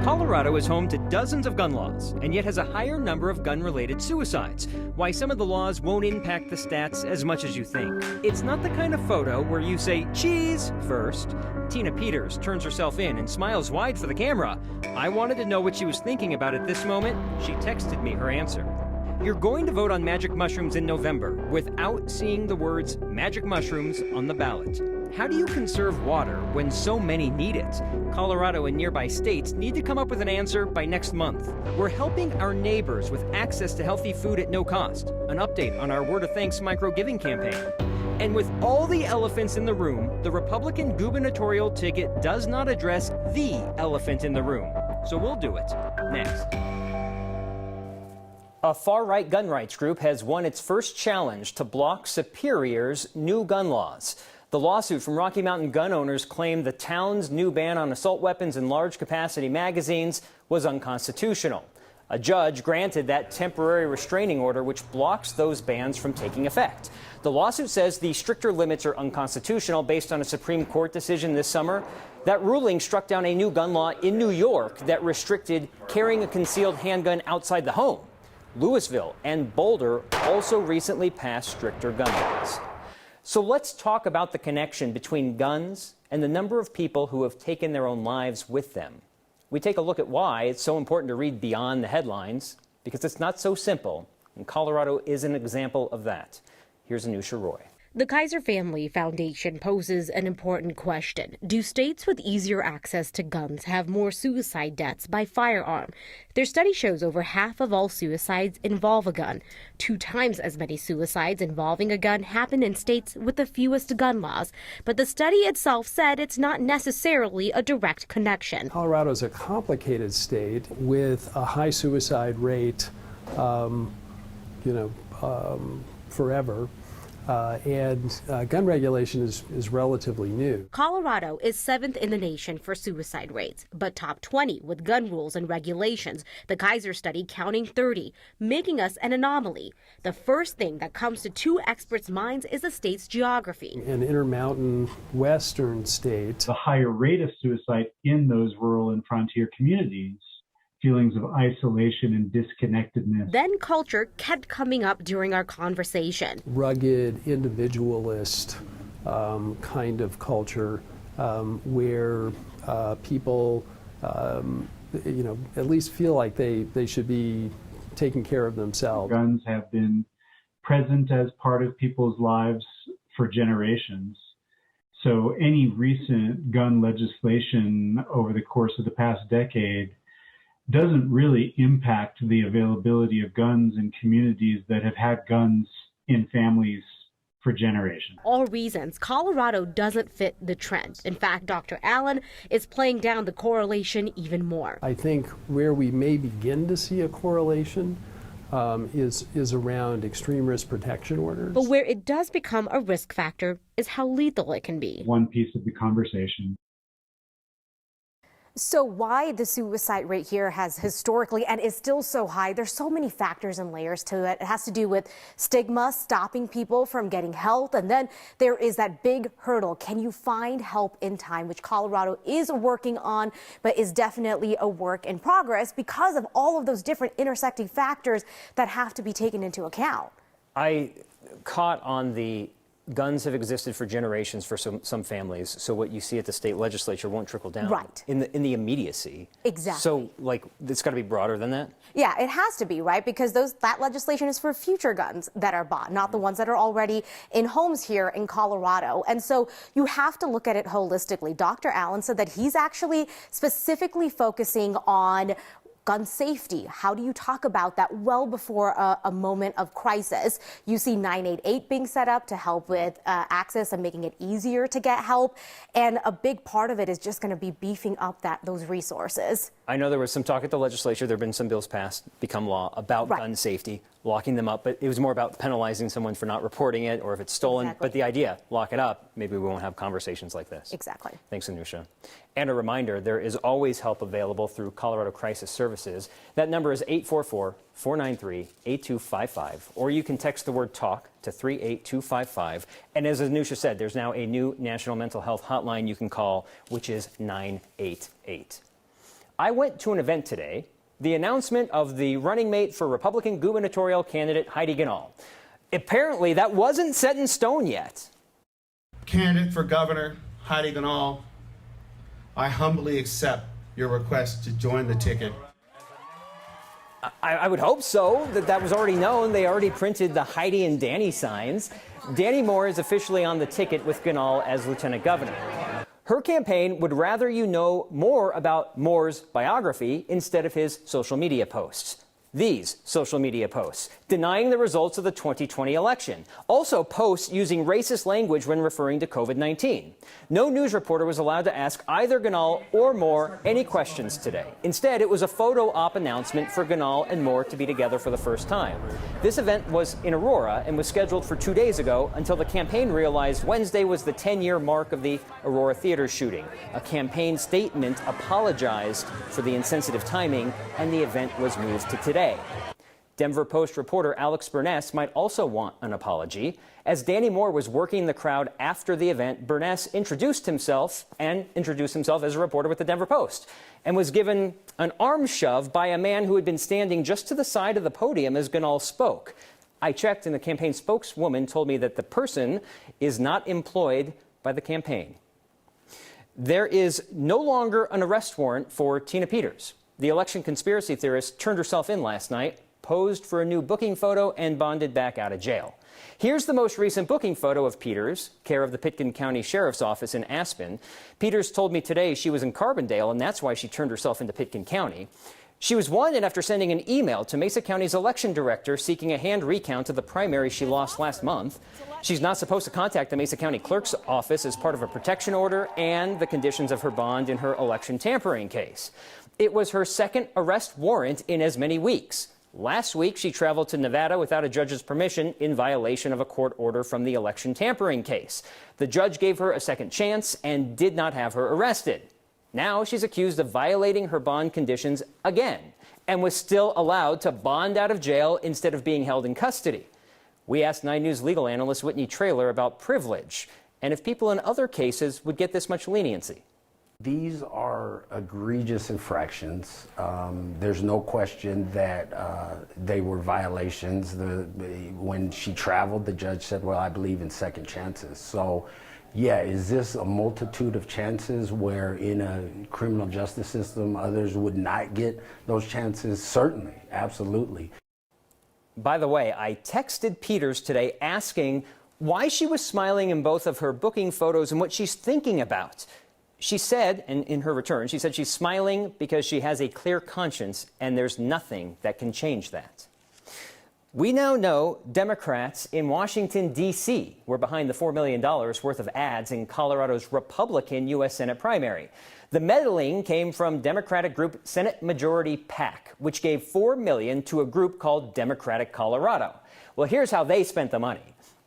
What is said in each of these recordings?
Colorado is home to dozens of gun laws and yet has a higher number of gun-related suicides. Why some of the laws won't impact the stats as much as you think. It's not the kind of photo where you say cheese first. Tina Peters turns herself in and smiles wide for the camera. I wanted to know what she was thinking about at this moment. She texted me her answer. You're going to vote on magic mushrooms in November without seeing the words magic mushrooms on the ballot. How do you conserve water when so many need it? Colorado and nearby states need to come up with an answer by next month. We're helping our neighbors with access to healthy food at no cost. An update on our Word of Thanks micro-giving campaign. And with all the elephants in the room, the Republican gubernatorial ticket does not address the elephant in the room. So we'll do it next. A far-right gun rights group has won its first challenge to block Superior's new gun laws. The lawsuit from Rocky Mountain gun owners claimed the town's new ban on assault weapons and large-capacity magazines was unconstitutional. A judge granted that temporary restraining order, which blocks those bans from taking effect. The lawsuit says the stricter limits are unconstitutional based on a Supreme Court decision this summer. That ruling struck down a new gun law in New York that restricted carrying a concealed handgun outside the home. Louisville and Boulder also recently passed stricter gun laws. So let's talk about the connection between guns and the number of people who have taken their own lives with them. We take a look at why it's so important to read beyond the headlines, because it's not so simple, and Colorado is an example of that. Here's Anusha Roy. The Kaiser Family Foundation poses an important question. Do states with easier access to guns have more suicide deaths by firearm? Their study shows over half of all suicides involve a gun. 2 times as many suicides involving a gun happen in states with the fewest gun laws. But the study itself said it's not necessarily a direct connection. Colorado is a complicated state with a high suicide rate, forever. Gun regulation is relatively new. Colorado is 7th in the nation for suicide rates, but top 20 with gun rules and regulations. The Kaiser study counting 30, making us an anomaly. The first thing that comes to 2 experts' minds is the state's geography. An intermountain western state. The higher rate of suicide in those rural and frontier communities. Feelings of isolation and disconnectedness. Then culture kept coming up during our conversation. Rugged, individualist kind of culture where people, at least feel like they should be taking care of themselves. Guns have been present as part of people's lives for generations. So any recent gun legislation over the course of the past decade doesn't really impact the availability of guns in communities that have had guns in families for generations. All reasons Colorado doesn't fit the trend. In fact, Dr. Allen is playing down the correlation even more. I think where we may begin to see a correlation is around extreme risk protection orders. But where it does become a risk factor is how lethal it can be. One piece of the conversation. So why the suicide rate here has historically and is still so high? There's so many factors and layers to it. It has to do with stigma, stopping people from getting help. And then there is that big hurdle. Can you find help in time, which Colorado is working on, but is definitely a work in progress because of all of those different intersecting factors that have to be taken into account. I caught on the guns have existed for generations for some families, so what you see at the state legislature won't trickle down. Right. In the immediacy. Exactly. So, it's got to be broader than that? Yeah, it has to be, right? Because that legislation is for future guns that are bought, not the ones that are already in homes here in Colorado. And so you have to look at it holistically. Dr. Allen said that he's actually specifically focusing on gun safety. How do you talk about that well before a moment of crisis? You see 988 being set up to help with access and making it easier to get help. And a big part of it is just going to be beefing up those resources. I know there was some talk at the legislature. There have been some bills passed, become law, about gun safety, locking them up. But it was more about penalizing someone for not reporting it or if it's stolen. Exactly. But the idea, lock it up, maybe we won't have conversations like this. Exactly. Thanks, Anusha. And a reminder, there is always help available through Colorado Crisis Services. That number is 844-493-8255. Or you can text the word TALK to 38255. And as Anusha said, there's now a new national mental health hotline you can call, which is 988. I went to an event today, the announcement of the running mate for Republican gubernatorial candidate Heidi Ganahl. Apparently, that wasn't set in stone yet. Candidate for governor Heidi Ganahl, I humbly accept your request to join the ticket. I would hope so, that was already known. They already printed the Heidi and Danny signs. Danny Moore is officially on the ticket with Ganahl as lieutenant governor. Her campaign would rather you know more about Moore's biography instead of his social media posts. These social media posts, denying the results of the 2020 election. Also posts using racist language when referring to COVID-19. No news reporter was allowed to ask either Ganahl or Moore any questions today. Instead, it was a photo op announcement for Ganahl and Moore to be together for the first time. This event was in Aurora and was scheduled for 2 days ago until the campaign realized Wednesday was the 10-year mark of the Aurora Theater shooting. A campaign statement apologized for the insensitive timing, and the event was moved to today. Denver Post reporter Alex Burness might also want an apology. As Danny Moore was working the crowd after the event, Burness introduced himself as a reporter with the Denver Post and was given an arm shove by a man who had been standing just to the side of the podium as Ganahl spoke. I checked, and the campaign spokeswoman told me that the person is not employed by the campaign. There is no longer an arrest warrant for Tina Peters. The election conspiracy theorist turned herself in last night, posed for a new booking photo, and bonded back out of jail. Here's the most recent booking photo of Peters, care of the Pitkin County Sheriff's Office in Aspen. Peters told me today she was in Carbondale, and that's why she turned herself into Pitkin County. She was wanted after sending an email to Mesa County's election director seeking a hand recount of the primary she lost last month. She's not supposed to contact the Mesa County Clerk's office as part of a protection order and the conditions of her bond in her election tampering case. It was her second arrest warrant in as many weeks. Last week, she traveled to Nevada without a judge's permission in violation of a court order from the election tampering case. The judge gave her a second chance and did not have her arrested. Now she's accused of violating her bond conditions again and was still allowed to bond out of jail instead of being held in custody. We asked 9 News legal analyst Whitney Traylor about privilege and if people in other cases would get this much leniency. These are egregious infractions. There's no question that they were violations. When she traveled, the judge said, well, I believe in second chances. So, yeah, is this a multitude of chances where in a criminal justice system others would not get those chances? Certainly, absolutely. By the way, I texted Peters today asking why she was smiling in both of her booking photos and what she's thinking about. She said, and in her return, she said she's smiling because she has a clear conscience and there's nothing that can change that. We now know Democrats in Washington, D.C. were behind the $4 million worth of ads in Colorado's Republican U.S. Senate primary. The meddling came from Democratic group Senate Majority PAC, which gave $4 million to a group called Democratic Colorado. Well, here's how they spent the money.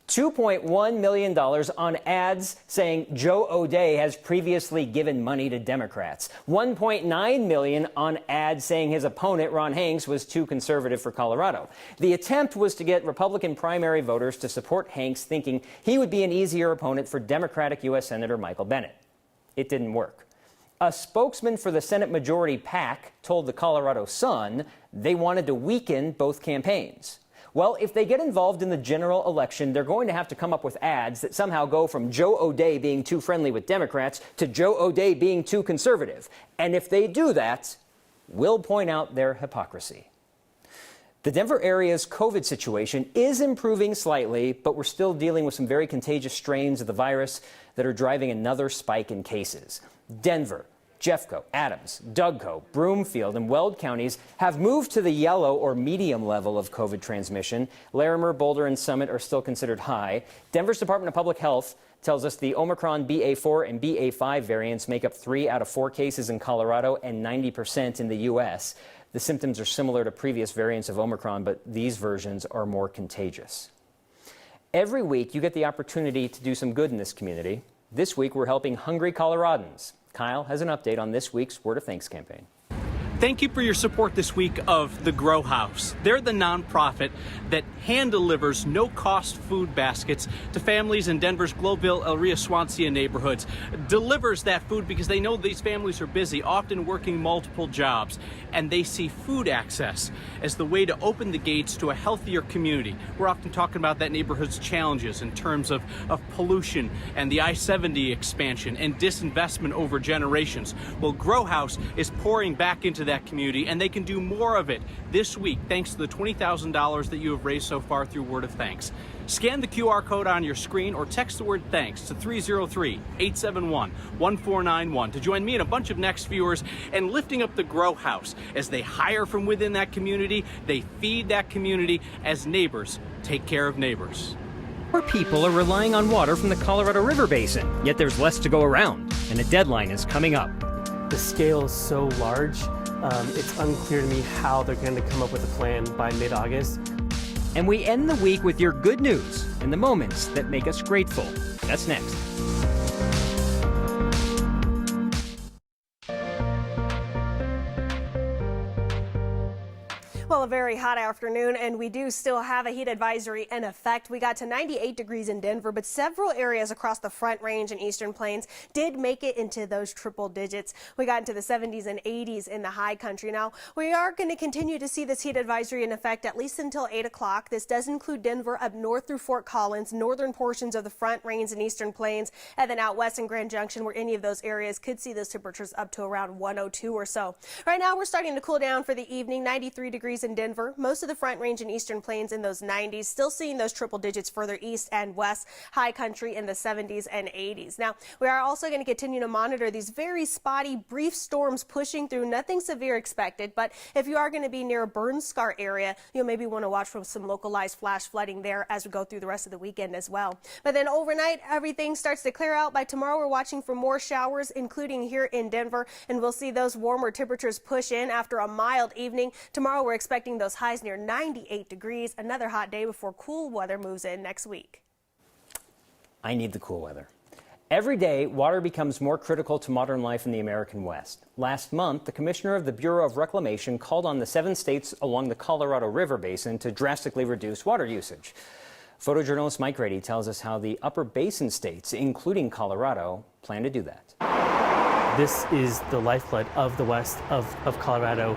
$2.1 million on ads saying Joe O'Dea has previously given money to Democrats. $1.9 million on ads saying his opponent, Ron Hanks, was too conservative for Colorado. The attempt was to get Republican primary voters to support Hanks, thinking he would be an easier opponent for Democratic U.S. Senator Michael Bennet. It didn't work. A spokesman for the Senate Majority PAC told the Colorado Sun they wanted to weaken both campaigns. Well, if they get involved in the general election, they're going to have to come up with ads that somehow go from Joe O'Dea being too friendly with Democrats to Joe O'Dea being too conservative. And if they do that, we'll point out their hypocrisy. The Denver area's COVID situation is improving slightly, but we're still dealing with some very contagious strains of the virus that are driving another spike in cases. Denver, Jeffco, Adams, Dougco, Broomfield, and Weld counties have moved to the yellow or medium level of COVID transmission. Larimer, Boulder, and Summit are still considered high. Denver's Department of Public Health tells us the Omicron BA4 and BA5 variants make up 3 out of 4 cases in Colorado and 90% in the U.S. The symptoms are similar to previous variants of Omicron, but these versions are more contagious. Every week, you get the opportunity to do some good in this community. This week, we're helping hungry Coloradans. Kyle has an update on this week's Word of Thanks campaign. Thank you for your support this week of the Grow House. They're the nonprofit that hand delivers no-cost food baskets to families in Denver's Globeville, El Rio, Swansea neighborhoods. Delivers that food because they know these families are busy, often working multiple jobs, and they see food access as the way to open the gates to a healthier community. We're often talking about that neighborhood's challenges in terms of pollution and the I-70 expansion and disinvestment over generations. Well, Grow House is pouring back into that community, and they can do more of it this week thanks to the $20,000 that you have raised so far through Word of Thanks. Scan the QR code on your screen or text the word thanks to 303-871-1491 to join me and a bunch of Next viewers in lifting up the Grow House as they hire from within that community, they feed that community as neighbors take care of neighbors. More people are relying on water from the Colorado River Basin, yet there's less to go around, and a deadline is coming up. The scale is so large, it's unclear to me how they're going to come up with a plan by mid-August. And we end the week with your good news and the moments that make us grateful. That's next. Well, a very hot afternoon, and we do still have a heat advisory in effect. We got to 98 degrees in Denver, but several areas across the Front Range and Eastern Plains did make it into those triple digits. We got into the 70s and 80s in the high country. Now, we are going to continue to see this heat advisory in effect at least until 8 o'clock. This does include Denver up north through Fort Collins, northern portions of the Front Range and Eastern Plains, and then out west in Grand Junction, where any of those areas could see those temperatures up to around 102 or so. Right now, we're starting to cool down for the evening, 93 degrees in Denver, most of the Front Range and Eastern Plains in those 90s, still seeing those triple digits further east and west, high country in the 70s and 80s. Now, we are also going to continue to monitor these very spotty, brief storms pushing through. Nothing severe expected, but if you are going to be near a burn scar area, you'll maybe want to watch for some localized flash flooding there as we go through the rest of the weekend as well. But then overnight, everything starts to clear out. By tomorrow, we're watching for more showers, including here in Denver, and we'll see those warmer temperatures push in after a mild evening. Tomorrow, we're expecting those highs near 98 degrees. Another hot day before cool weather moves in next week. I need the cool weather. Every day, water becomes more critical to modern life in the American West. Last month, the commissioner of the Bureau of Reclamation called on the 7 states along the Colorado River Basin to drastically reduce water usage. Photojournalist Mike Grady tells us how the upper basin states, including Colorado, plan to do that. This is the lifeblood of the west of Colorado.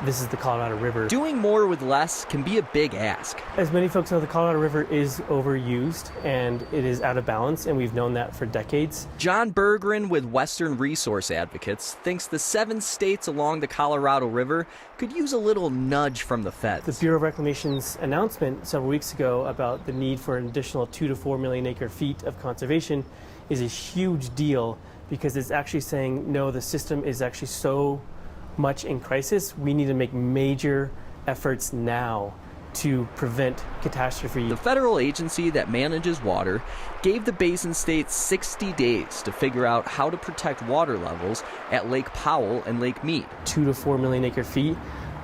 This is the Colorado River. Doing more with less can be a big ask. As many folks know, the Colorado River is overused and it is out of balance, and we've known that for decades. John Berggren with Western Resource Advocates thinks the 7 states along the Colorado River could use a little nudge from the feds. The Bureau of Reclamation's announcement several weeks ago about the need for an additional 2 to 4 million acre feet of conservation is a huge deal, because it's actually saying, no, the system is actually so much in crisis, we need to make major efforts now to prevent catastrophe. The federal agency that manages water gave the basin states 60 days to figure out how to protect water levels at Lake Powell and Lake Mead. 2 to 4 million acre feet,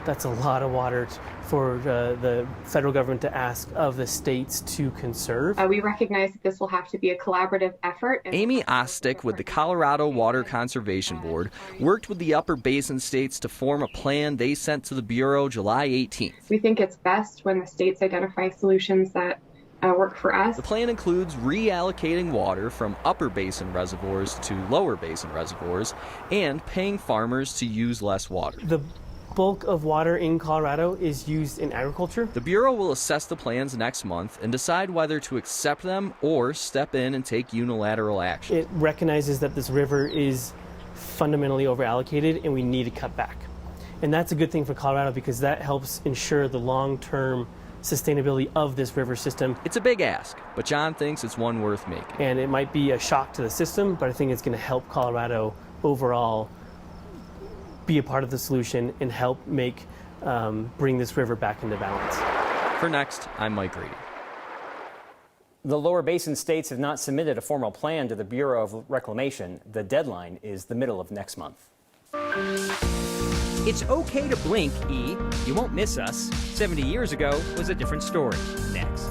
that's a lot of water for the federal government to ask of the states to conserve. We recognize that this will have to be a collaborative effort. Amy Ostick with the Colorado Water Conservation Board worked with the upper basin states to form a plan they sent to the Bureau July 18th. We think it's best when the states identify solutions that work for us. The plan includes reallocating water from upper basin reservoirs to lower basin reservoirs and paying farmers to use less water. The bulk of water in Colorado is used in agriculture. The Bureau will assess the plans next month and decide whether to accept them or step in and take unilateral action. It recognizes that this river is fundamentally overallocated and we need to cut back. And that's a good thing for Colorado, because that helps ensure the long-term sustainability of this river system. It's a big ask, but John thinks it's one worth making. And it might be a shock to the system, but I think it's going to help Colorado overall be a part of the solution and help bring this river back into balance. For Next, I'm Mike Grady. The lower basin states have not submitted a formal plan to the Bureau of Reclamation. The deadline is the middle of next month. It's okay to blink, E. You won't miss us. 70 years ago was a different story. Next.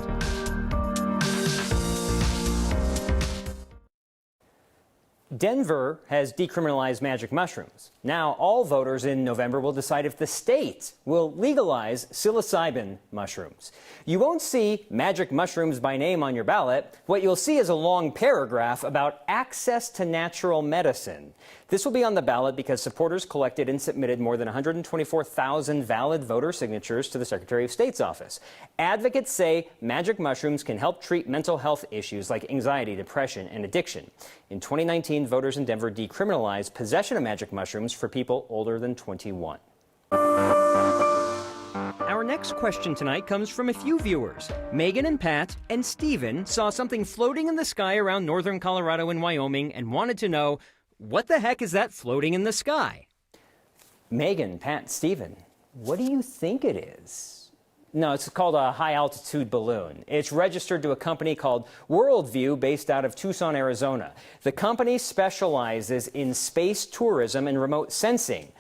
Denver has decriminalized magic mushrooms. Now, all voters in November will decide if the state will legalize psilocybin mushrooms. You won't see magic mushrooms by name on your ballot. What you'll see is a long paragraph about access to natural medicine. This will be on the ballot because supporters collected and submitted more than 124,000 valid voter signatures to the Secretary of State's office. Advocates say magic mushrooms can help treat mental health issues like anxiety, depression, and addiction. In 2019, voters in Denver decriminalized possession of magic mushrooms for people older than 21. Our next question tonight comes from a few viewers. Megan and Pat and Stephen saw something floating in the sky around northern Colorado and Wyoming and wanted to know, what the heck is that floating in the sky? Megan, Pat, Stephen, what do you think it is? No, it's called a high-altitude balloon. It's registered to a company called Worldview based out of Tucson, Arizona. The company specializes in space tourism and remote sensing.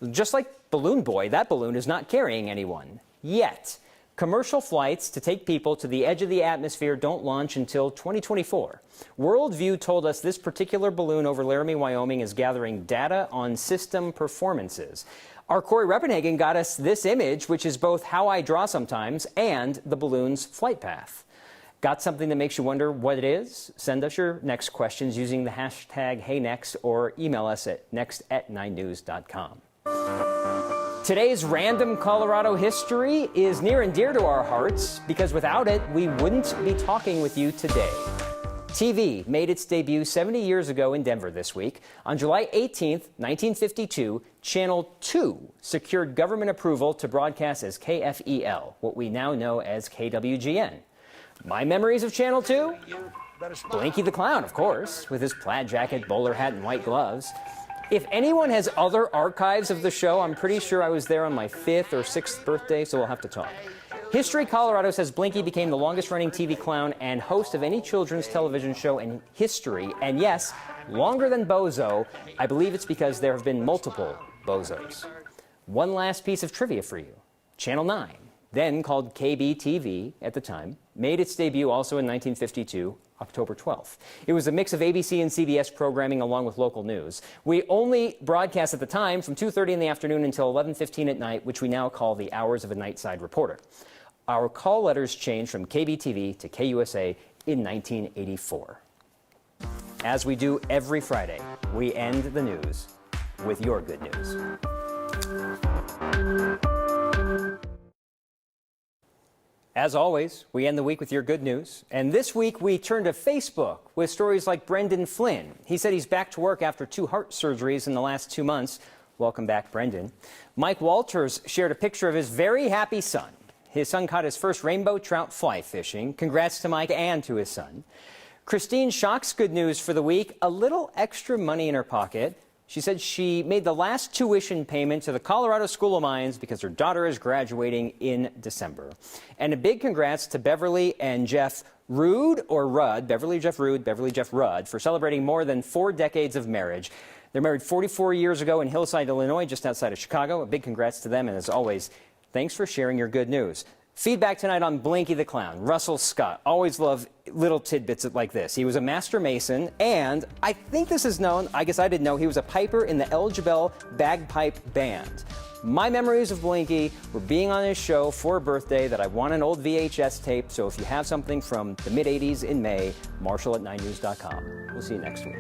Just like Balloon Boy, that balloon is not carrying anyone yet. Commercial flights to take people to the edge of the atmosphere don't launch until 2024. Worldview told us this particular balloon over Laramie, Wyoming is gathering data on system performances. Our Corey Reppenhagen got us this image, which is both how I draw sometimes and the balloon's flight path. Got something that makes you wonder what it is? Send us your next questions using the hashtag HeyNext or email us at next@9news.com. Today's random Colorado history is near and dear to our hearts because without it, we wouldn't be talking with you today. TV made its debut 70 years ago in Denver this week. On July 18th, 1952, Channel 2 secured government approval to broadcast as KFEL, what we now know as KWGN. My memories of Channel 2? Blinky the Clown, of course, with his plaid jacket, bowler hat, and white gloves. If anyone has other archives of the show, I'm pretty sure I was there on my 5th or 6th birthday, so we'll have to talk. History Colorado says Blinky became the longest-running TV clown and host of any children's television show in history. And yes, longer than Bozo. I believe it's because there have been multiple Bozos. One last piece of trivia for you. Channel 9, then called KBTV at the time, made its debut also in 1952. October 12th. It was a mix of ABC and CBS programming along with local news. We only broadcast at the time from 2:30 in the afternoon until 11:15 at night, which we now call the hours of a nightside reporter. Our call letters changed from KBTV to KUSA in 1984. As we do every Friday, we end the news with your good news. As always, we end the week with your good news. And this week, we turn to Facebook with stories like Brendan Flynn. He said he's back to work after 2 heart surgeries in the last 2 months. Welcome back, Brendan. Mike Walters shared a picture of his very happy son. His son caught his first rainbow trout fly fishing. Congrats to Mike and to his son. Christine Schock's good news for the week, a little extra money in her pocket. She said she made the last tuition payment to the Colorado School of Mines because her daughter is graduating in December. And a big congrats to Beverly and Jeff Rudd, or Rudd, Beverly Jeff Rudd, Beverly Jeff Rudd, for celebrating more than 4 decades of marriage. They're married 44 years ago in Hillside, Illinois, just outside of Chicago. A big congrats to them, and as always, thanks for sharing your good news. Feedback tonight on Blinky the Clown. Russell Scott. Always love little tidbits like this. He was a master mason, and I think this is known, I guess I didn't know, he was a piper in the El Jabel Bagpipe Band. My memories of Blinky were being on his show for a birthday that I won an old VHS tape, so if you have something from the mid-'80s in May, Marshall at 9news.com. We'll see you next week.